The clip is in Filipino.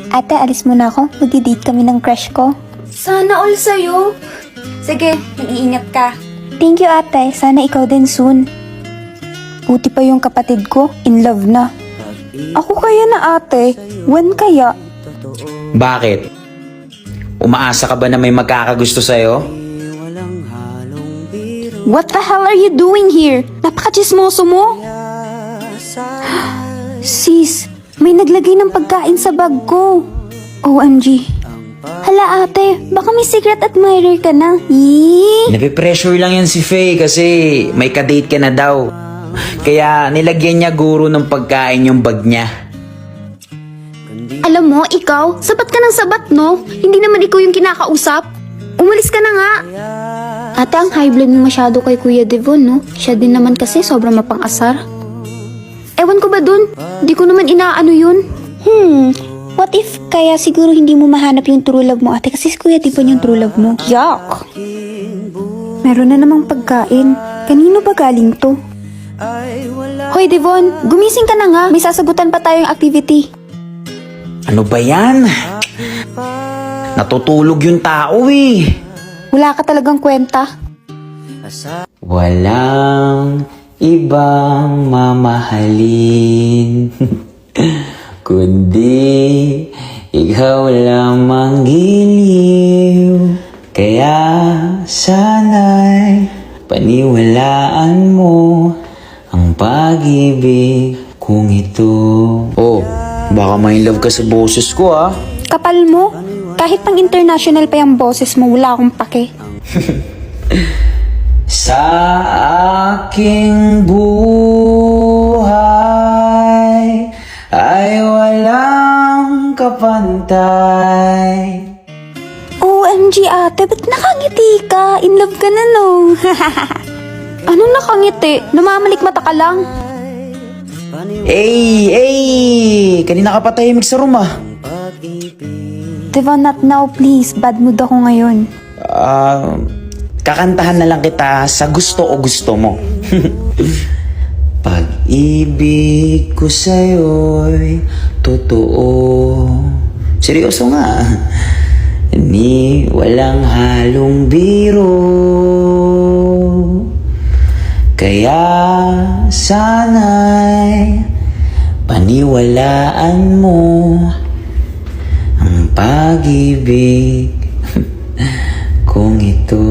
Ate, alis muna ako. Magdi-date kami ng crush ko. Sana all sa'yo. Sige, mag-iingat ka. Thank you, ate. Sana ikaw din soon. Buti pa yung kapatid ko, in love na. Ako kaya na, ate. When kaya? Bakit? Umaasa ka ba na may magkakagusto sa'yo? What the hell are you doing here? Napaka-chismoso mo. Sis, may naglagay ng pagkain sa bag ko. OMG. Hala ate, baka may secret admirer ka na. Yee! Nape-pressure lang yan si Faye kasi may kadate ka na daw. Kaya nilagyan niya guro ng pagkain yung bag niya. Alam mo, ikaw, sabat ka ng sabat, no? Hindi naman ikaw yung kinakausap. Umalis ka na nga. Ate, ang high blood mo masyado kay Kuya Devon, no? Siya din naman kasi sobrang mapang-asar. Ewan ko ba dun? Di ko naman inaano yun. What if kaya siguro hindi mo mahanap yung true love mo, ate? Kasi si Kuya Devon yung true love mo. Yuck! Meron na namang pagkain. Kanino ba galing to? Hoy, Devon, gumising ka na nga. May sasagutan pa tayong activity. Ano ba yan? Natutulog yung tao eh. Wala ka talagang kwenta. Walang ibang mamahalin kundi ikaw lamang giliw. Kaya sana'y paniwalaan mo ang pag-ibig kong ito. Oh, baka may love ka sa boses ko ah. Kapal mo. Kahit pang international pa yung boses mo, wala akong pake. Sa aking buhay ay walang kapantay. OMG ate, ba't nakangiti ka? In love ka na no? Anong nakangiti? Namamalik mata ka lang. Kanina ka pa tahimik sa room ah. Devon, not now please. Bad mood ako ngayon. Kakantahan na lang kita sa gusto o gusto mo. Pag-ibig ko sa'yo'y totoo. Seryoso nga. Ni walang halong biro. Kaya sana'y paniwalaan mo ang pag-ibig kong ito.